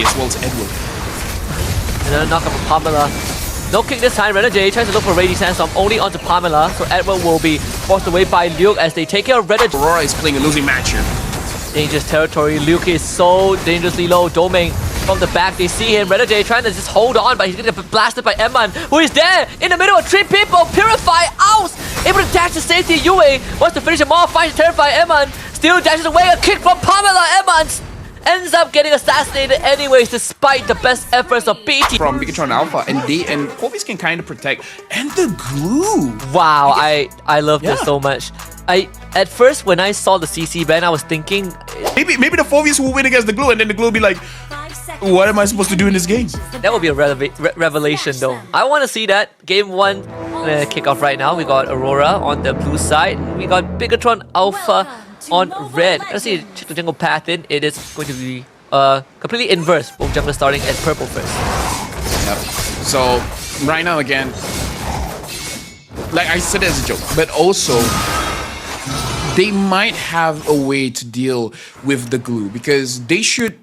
as well as Edward. Another knock up from Pamela. No kick this time. Renegade tries to look for Rady Sandstorm only onto Pamela, so Edward will be forced away by Luke as they take care of Renegade. Aurora is playing a losing match here. Dangerous territory. Luke is so dangerously low. Doming from the back. They see him. Renegade trying to just hold on, but he's going to get blasted by Emman, who is there in the middle of 3 people. Purify out! Able to dash to safety. Yue wants to finish him off. Finds to terrify Emman. Still dashes away. A kick from Pamela. Emman ends up getting assassinated anyways, despite the best efforts of BT. From Bigetron Alpha, and Kobe's can kind of protect. And the glue! Wow, I love this so much. At first, when I saw the CC ban, I was thinking... Maybe the Phobius will win against the glue, and then the glue will be like, what am I supposed to do in this game? That would be a revelation though. I want to see that. Game 1 kick off right now. We got Aurora on the blue side. We got Bigetron Alpha on red. Let's see, check the jungle path in. It is going to be completely inverse. Both jungle starting as purple first. Yep. So right now again, like I said as a joke, but also they might have a way to deal with the glue, because they should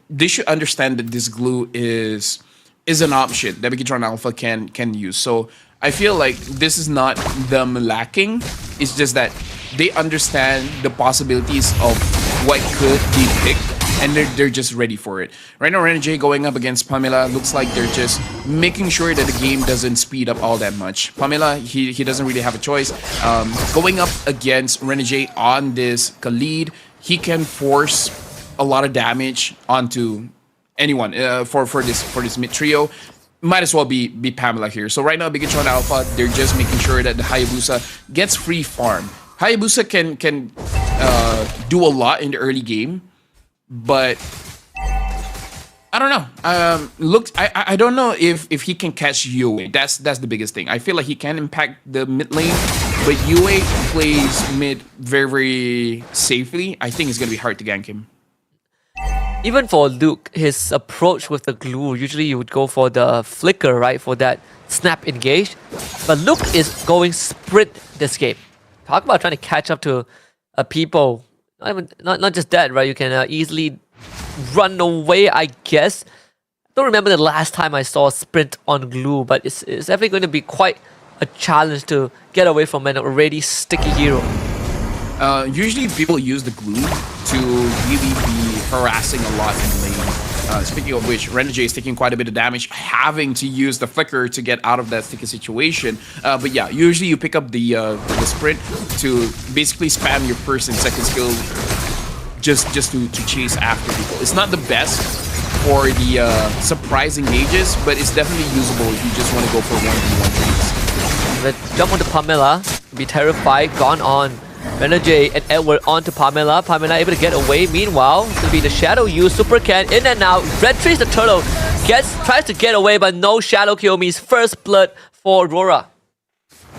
understand that this glue is an option that Bigetron Alpha can use. So I feel like this is not them lacking. It's just that they understand the possibilities of what could be picked, and they're just ready for it. Right now, Renegade going up against Pamela. Looks like they're just making sure that the game doesn't speed up all that much. Pamela, he doesn't really have a choice. Going up against Renegade on this Khalid, he can force a lot of damage onto anyone for this mid trio. Might as well be Pamela here. So right now, Bigetron Alpha, they're just making sure that the Hayabusa gets free farm. Hayabusa can do a lot in the early game, but I don't know. I don't know if he can catch Yue. That's the biggest thing. I feel like he can impact the mid lane, but Yue plays mid very, very safely. I think it's gonna be hard to gank him. Even for Luke, his approach with the glue, usually you would go for the flicker, right? For that snap engage. But Luke is going sprint this game. Talk about trying to catch up to people. Not just that, right? You can easily run away, I guess. I don't remember the last time I saw a sprint on glue, but it's definitely going to be quite a challenge to get away from an already sticky hero. Usually people use the glue to really be harassing a lot in lane. Speaking of which, Renegade is taking quite a bit of damage, having to use the flicker to get out of that sticky situation. But yeah, usually you pick up the sprint to basically spam your first and second skill just to chase after people. It's not the best for the surprise engages, but it's definitely usable if you just want to go for 1v1 trades. The jump onto Pamela, be terrified, gone on. Renegade and Edward onto Pamela. Pamela able to get away. Meanwhile, it's going to be the Shadow use. Super can in and out. Red trees the turtle. Tries to get away, but no Shadow kill means first blood for Aurora.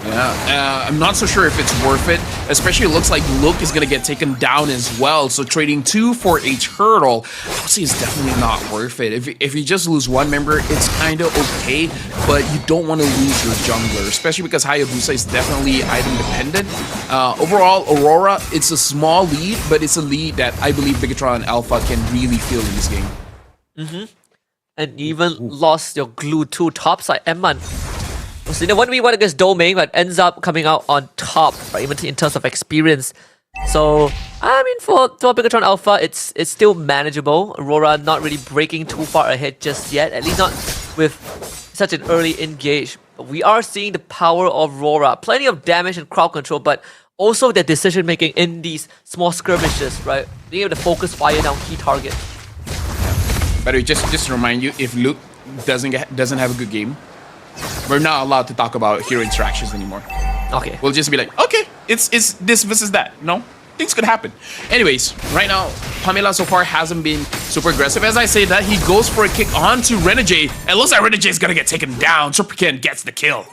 Yeah, I'm not so sure if it's worth it. Especially it looks like Luke is going to get taken down as well. So trading 2 for a turtle, I would say it's definitely not worth it. If you just lose one member, it's kind of okay. But you don't want to lose your jungler, especially because Hayabusa is definitely item dependent. Overall, Aurora, it's a small lead, but it's a lead that I believe Bigetron Alpha can really feel in this game. And you even lost your glue 2 topside Emman. So in the 1v1 against Doming, but ends up coming out on top, right? Even in terms of experience. So, I mean, for Bigetron Alpha, it's still manageable. Aurora not really breaking too far ahead just yet, at least not with such an early engage. But we are seeing the power of Aurora. Plenty of damage and crowd control, but also their decision making in these small skirmishes, right? Being able to focus fire down key targets. By the way, just to remind you, if Luke doesn't have a good game, we're not allowed to talk about hero interactions anymore. Okay. We'll just be like, okay, it's this versus that. No, things could happen. Anyways, right now, Pamela so far hasn't been super aggressive. As I say that, he goes for a kick onto Renegade. It looks like Renegade is gonna get taken down. Superkin gets the kill.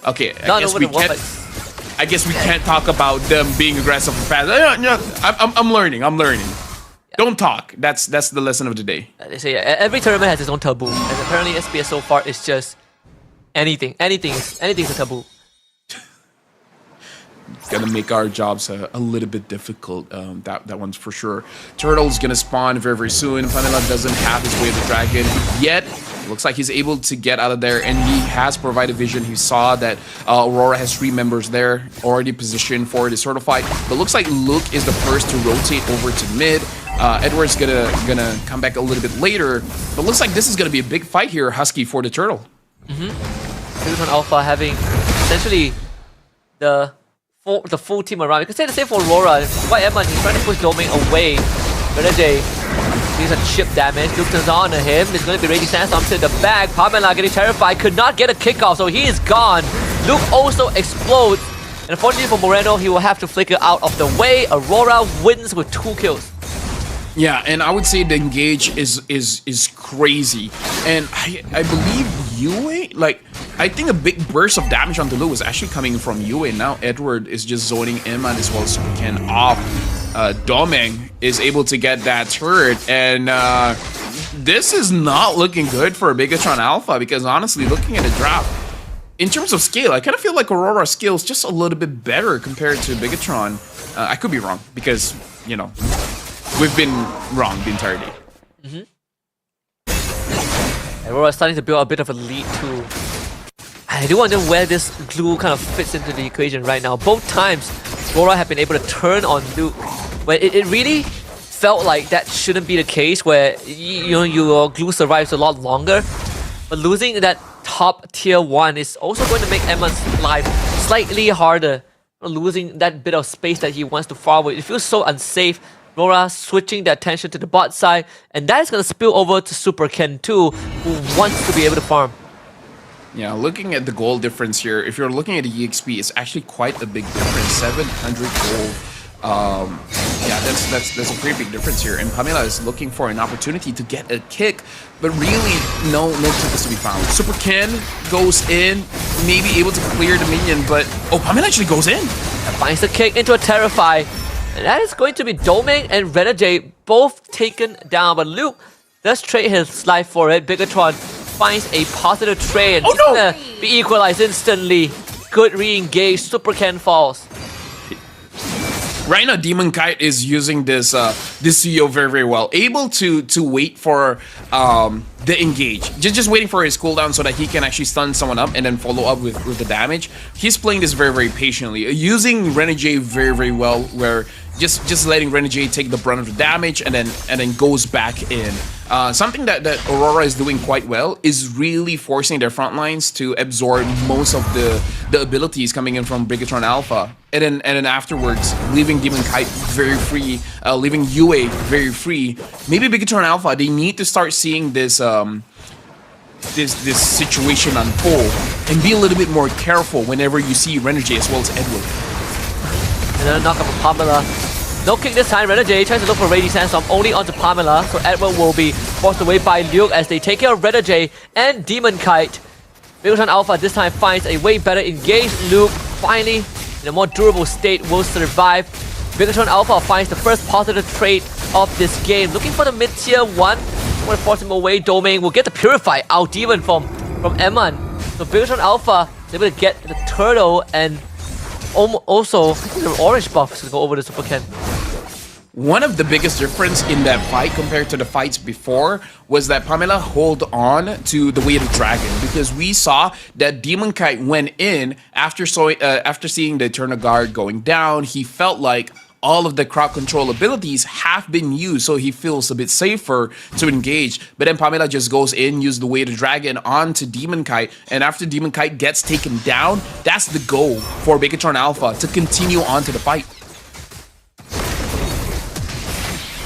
Okay, I guess we can't talk about them being aggressive for fast. I'm learning. Don't talk. That's the lesson of the day. They say every tournament has its own taboo, and apparently SBS so far is just anything. Anything's a taboo. gonna make our jobs a little bit difficult. That one's for sure. Turtle's gonna spawn very, very soon. Pamela doesn't have his way of the dragon yet. Looks like he's able to get out of there, and he has provided vision. He saw that Aurora has 3 members there already positioned for this sort of fight. But looks like Luke is the first to rotate over to mid. Edward's gonna come back a little bit later, but looks like this is gonna be a big fight here, Husky, for the turtle. Bigetron Alpha having essentially the full team around. You could say the same for Aurora. White Emma, he's trying to push Domain away. Renegade needs a chip damage. Luke turns on to him. There's going to be Raging Sandstorm to the back. Pamela getting terrified. Could not get a kickoff, so he is gone. Luke also explodes. And unfortunately for Moreno, he will have to flicker out of the way. Aurora wins with 2 kills. Yeah, and I would say the engage is crazy. And I believe Yue, like, I think a big burst of damage on Delu was actually coming from Yue. Now Edward is just zoning him and as well as Supercan off. Domeng is able to get that turret, and this is not looking good for Bigetron Alpha, because honestly, looking at the draft, in terms of scale, I kind of feel like Aurora's scale is just a little bit better compared to Bigetron. I could be wrong, because, you know, we've been wrong the entire day. Aurora's starting to build a bit of a lead too. I do wonder where this glue kind of fits into the equation right now. Both times, Aurora have been able to turn on Luke, but it really felt like that shouldn't be the case, where your glue survives a lot longer. But losing that top tier 1 is also going to make Emma's life slightly harder. Losing that bit of space that he wants to farm with, it feels so unsafe. Aurora switching the attention to the bot side, and that is going to spill over to Super Ken too, who wants to be able to farm. Yeah, looking at the gold difference here, if you're looking at the EXP, it's actually quite a big difference. 700 gold. Yeah, that's a pretty big difference here. And Pamela is looking for an opportunity to get a kick, but really no kick is to be found. Super Ken goes in, maybe able to clear the minion, but Pamela actually goes in. And finds the kick into a Terrify. And that is going to be Domeng and Renegade both taken down, but Luke does trade his life for it. Bigetron finds a positive trade, and he's gonna be equalized instantly. Good re-engage. Super Ken falls. Right now, Demon Kite is using this CEO very, very well. Able to wait for the engage. Just waiting for his cooldown so that he can actually stun someone up and then follow up with the damage. He's playing this very, very patiently. Using Renegade very, very well, where just letting Renegade take the brunt of the damage and then goes back in. Something that Aurora is doing quite well is really forcing their front lines to absorb most of the abilities coming in from Bigetron Alpha, and then afterwards leaving Demon Kite very free, leaving Yue very free. Maybe Bigetron Alpha, they need to start seeing this this situation unfold and be a little bit more careful whenever you see Renegade as well as Edward. And then a knock up from Pamela. No kick this time. Renegade tries to look for Raging Sandstorm only onto Pamela, so Edward will be forced away by Luke as they take care of Renegade and Demon Kite. Bigetron Alpha this time finds a way better engaged Luke. Finally, in a more durable state, will survive. Bigetron Alpha finds the first positive trade of this game. Looking for the mid-tier 1. Want to force him away. Domain will get the Purify out even from Emman. So Bigetron Alpha is able to get the turtle, and also I think the orange buff is going to go over to Super Ken. One of the biggest difference in that fight compared to the fights before was that Pamela hold on to the way of the dragon, because we saw that Demon Kite went in after seeing the Eternal Guard going down. He felt like all of the crowd control abilities have been used, so he feels a bit safer to engage. But then Pamela just goes in, use the way of the dragon onto Demon Kite, and after Demon Kite gets taken down, that's the goal for Bigetron Alpha, to continue on to the fight.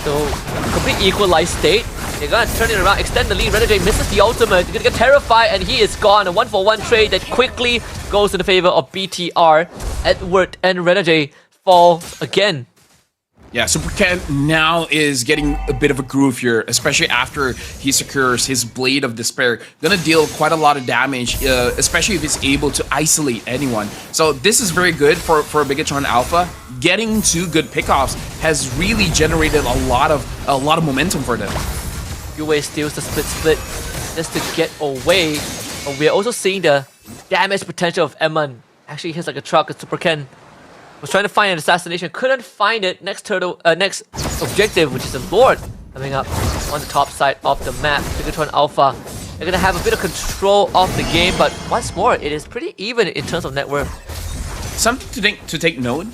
So, complete equalized state. They're gonna turn it around, extend the lead. Renegade misses the ultimate. He's gonna get terrified, and he is gone. A 1-for-1 trade that quickly goes in the favor of BTR. Edward and Renegade fall again. Yeah, Super Ken now is getting a bit of a groove here, especially after he secures his Blade of Despair. Gonna deal quite a lot of damage, especially if he's able to isolate anyone. So this is very good for Bigetron Alpha. Getting 2 good pickoffs has really generated a lot of momentum for them. Yue steals the split just to get away. But we are also seeing the damage potential of Emman. Actually hits like a truck. Super Ken Was trying to find an assassination, couldn't find it. Next objective, which is the Lord, coming up on the top side of the map. Bigetron Alpha, they're gonna have a bit of control of the game, but once more, it is pretty even in terms of net worth. Something to take note.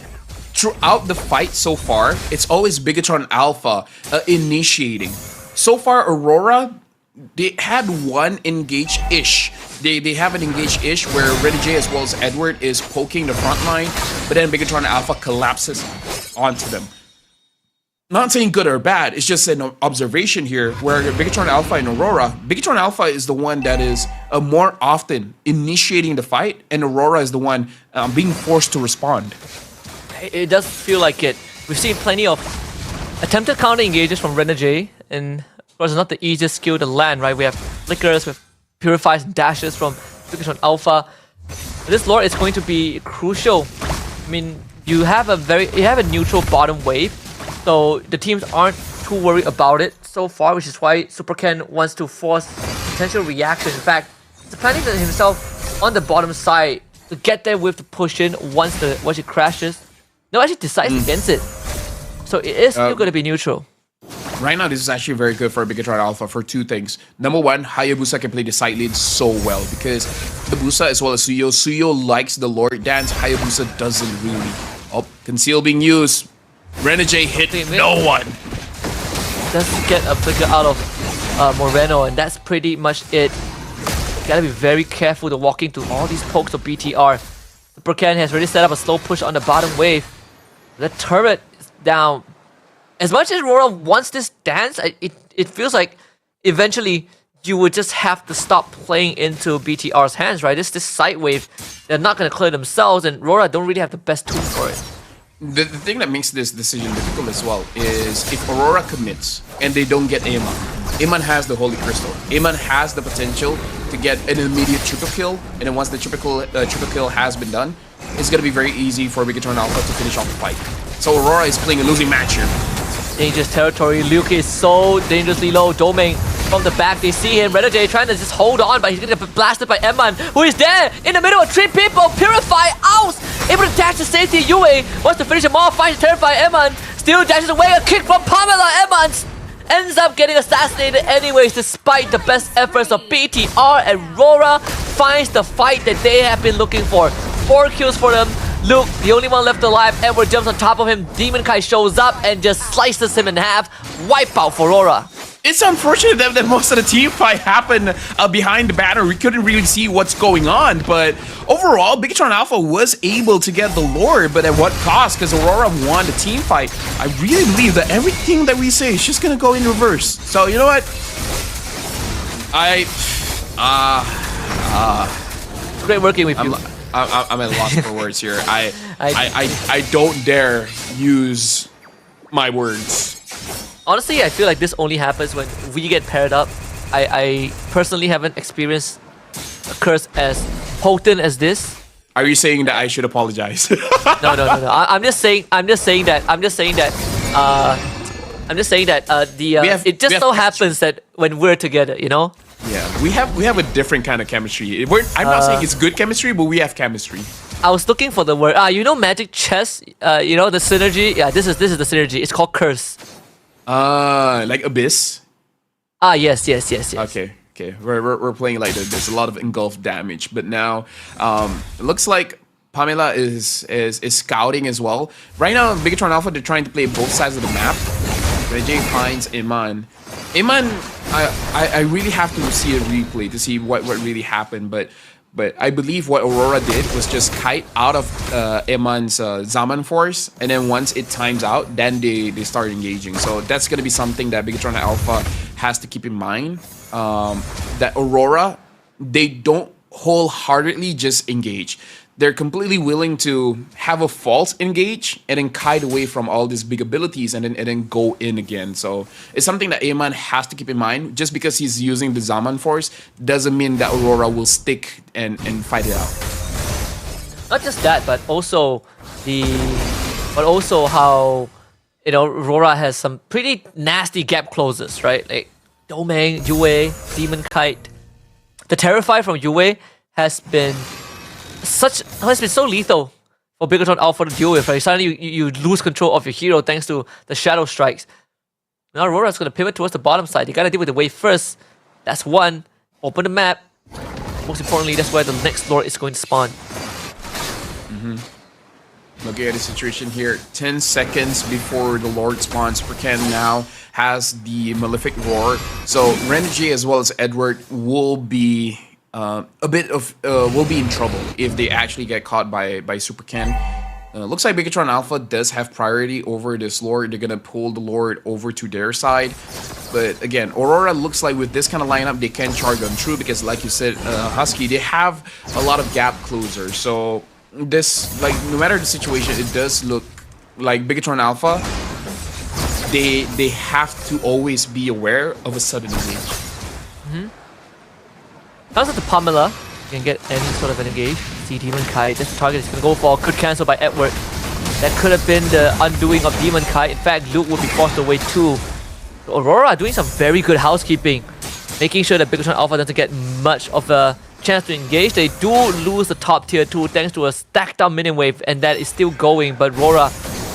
Throughout the fight so far, it's always Bigetron Alpha initiating. So far, Aurora, they had one engage-ish. They have an engage-ish where Ready J as well as Edward is poking the front line, but then Bigetron Alpha collapses onto them. Not saying good or bad, it's just an observation here where Bigetron Alpha and Aurora, Bigetron Alpha is the one that is more often initiating the fight, and Aurora is the one being forced to respond. It does feel like it. We've seen plenty of attempted counter engages from Renegade, and of course it's not the easiest skill to land, right? We have flickers, with purifies and dashes from Bigetron Alpha. This lore is going to be crucial. I mean, you have a neutral bottom wave, so the teams aren't too worried about it so far, which is why Super Ken wants to force potential reaction. In fact, he's planning himself on the bottom side to get there with the push in once it crashes. No, actually decides against it. So it is still going to be neutral. Right now, this is actually very good for Bigetron Alpha for two things. Number one, Hayabusa can play the side lane so well because the Busa as well as Suyo likes the Lord dance. Hayabusa doesn't really. Oh, conceal being used. Renegade hit no one. Does get a flicker out of Moreno, and that's pretty much it. Gotta be very careful to walk into all these pokes of BTR. Super Ken has already set up a slow push on the bottom wave. The turret is down. As much as Aurora wants this dance, it feels like eventually you would just have to stop playing into BTR's hands, right? This side wave, they're not going to clear themselves, and Aurora don't really have the best tool for it. The thing that makes this decision difficult as well is if Aurora commits and they don't get Aemon. Aemon has the Holy Crystal. Aemon has the potential to get an immediate triple kill, and then once the triple kill has been done, it's going to be very easy for Bigetron Alpha to finish off the fight. So Aurora is playing a losing match here. Dangerous territory. Luke is so dangerously low. Doming from the back. They see him. Renegade trying to just hold on, but he's gonna get blasted by Emman, who is there in the middle of three people. Purify out! Able to dash to safety. Yue wants to finish him off. Finds to terrify Emman. Still dashes away. A kick from Pamela. Emman ends up getting assassinated anyways, despite the best efforts of BTR, and RORA finds the fight that they have been looking for. 4 kills for them. Luke, the only one left alive. Edward jumps on top of him. Demon Kai shows up and just slices him in half. Wipeout for Aurora. It's unfortunate that most of the team fight happened behind the banner. We couldn't really see what's going on, but overall, Bigetron Alpha was able to get the lore, but at what cost? Because Aurora won the team fight. I really believe that everything that we say is just gonna go in reverse. So you know what? Great working with you. I'm at a loss for words here. I don't dare use my words. Honestly, I feel like this only happens when we get paired up. I personally haven't experienced a curse as potent as this. Are you saying that I should apologize? No. I'm just saying that it just so happens that when we're together, you know. Yeah, we have a different kind of chemistry. I'm not saying it's good chemistry, but we have chemistry. I was looking for the word. You know, Magic Chess. You know the synergy. Yeah, this is the synergy. It's called curse. Like Abyss. Yes. Okay. We're playing like that. There's a lot of engulf damage, but now it looks like Pamela is scouting as well. Right now, Bigetron Alpha, they're trying to play both sides of the map. Jay finds Iman. I really have to see a replay to see what really happened, but I believe what Aurora did was just kite out of Iman's Zaman force, and then once it times out, then they start engaging. So that's gonna be something that Bigetron Alpha has to keep in mind. That Aurora, they don't wholeheartedly just engage. They're completely willing to have a false engage and then kite away from all these big abilities and then go in again. So it's something that Aman has to keep in mind. Just because he's using the Zaman Force doesn't mean that Aurora will stick and fight it out. Not just that, but also how, you know, Aurora has some pretty nasty gap closes, right? Like Domeng, Yue, Demon Kite. The Terrify from Yue has been so lethal for Bigetron Alpha to deal with, right? Suddenly you lose control of your hero thanks to the shadow strikes. Now Aurora's gonna pivot towards the bottom side. You gotta deal with the wave first. That's one. Open the map. Most importantly, that's where the next lord is going to spawn. Looking at the situation here, 10 seconds before the Lord spawns, Supercan now has the Malefic Roar. So Renegade as well as Edward will be will be in trouble if they actually get caught by Supercan. Looks like Bigetron Alpha does have priority over this Lord. They're gonna pull the Lord over to their side. But again, Aurora looks like with this kind of lineup, they can charge on through because, like you said, Husky, they have a lot of gap closers. So this, like, no matter the situation, it does look like Bigetron Alpha, they have to always be aware of a sudden engage. Sounds like the Pamela can get any sort of an engage. See Demon Kai, this target is gonna go for a good cancel by Edward. That could have been the undoing of Demon Kai. In fact, Luke would be forced away too. So Aurora doing some very good housekeeping, making sure that Bigetron Alpha doesn't get much of a chance to engage. They do lose the top tier 2 thanks to a stacked up minion wave, and that is still going, but Aurora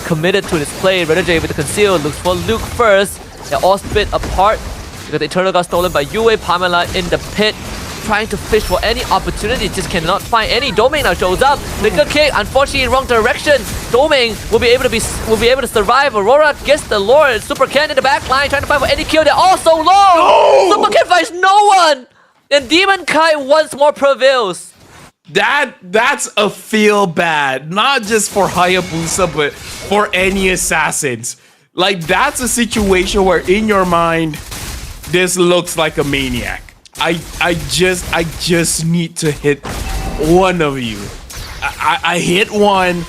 committed to this play. Renegade with the conceal, looks for Luke first. They're all split apart because the Eternal got stolen by Yue. Pamela in the pit, trying to fish for any opportunity, just cannot find any. Domain now shows up. Liquor kick, unfortunately wrong direction. Domain will be able to survive. Aurora gets the Lord. Super Ken in the back line trying to fight for any kill. They're all so low. No! Super Ken finds no one. And Demon Kai once more prevails. That's a feel bad, not just for Hayabusa, but for any assassins. Like, that's a situation where in your mind, this looks like a maniac. I just need to hit one of you. I hit one,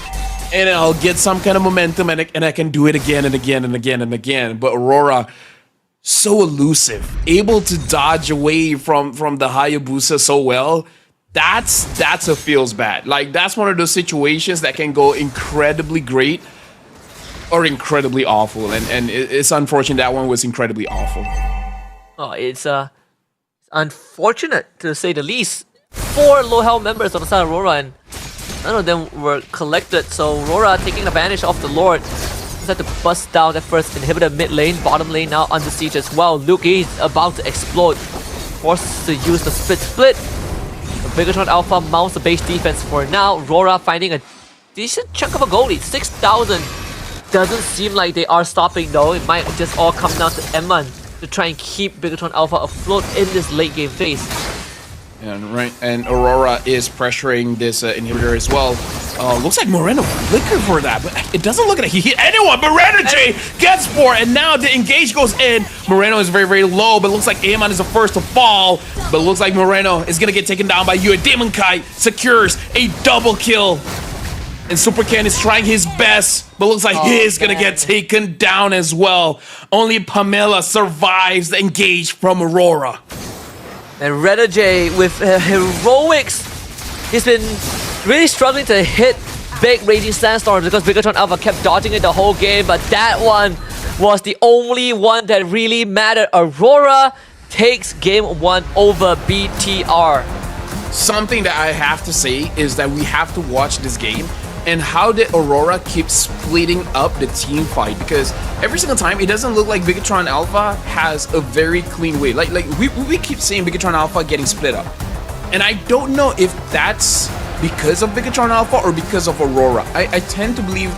and I'll get some kind of momentum, and I can do it again and again and again and again. But Aurora, so elusive, able to dodge away from the Hayabusa so well. That's a feels bad. Like, that's one of those situations that can go incredibly great or incredibly awful, and it's unfortunate that one was incredibly awful. Oh, it's unfortunate to say the least. 4 low health members on the side of Aurora, and none of them were collected. So Aurora taking advantage of the Lord. Had to bust down that first inhibitor mid lane, bottom lane now under siege as well. Luke is about to explode, forced to use the split. The Bigetron Alpha mounts the base defense for now. Aurora finding a decent chunk of a goal lead, 6,000. Doesn't seem like they are stopping though. It might just all come down to Emman to try and keep Bigetron Alpha afloat in this late game phase. And Aurora is pressuring this inhibitor as well. Looks like Moreno flickered for that, but it doesn't look like he hit anyone. But Renegade gets 4, and now the engage goes in. Moreno is very, very low, but looks like Amon is the first to fall. But looks like Moreno is gonna get taken down by Yue. Demon Kai secures a double kill. And Super Ken is trying his best, but looks like he's gonna get taken down as well. Only Pamela survives the engage from Aurora. And Renegade with heroics, he's been really struggling to hit big raging sandstorms because Bigetron Alpha kept dodging it the whole game, but that one was the only one that really mattered. Aurora takes game 1 over BTR. Something that I have to say is that we have to watch this game and how did Aurora keep splitting up the team fight, because every single time it doesn't look like Bigetron Alpha has a very clean way. Like we keep seeing Bigetron Alpha getting split up, and I don't know if that's because of Bigetron Alpha or because of Aurora. I tend to believe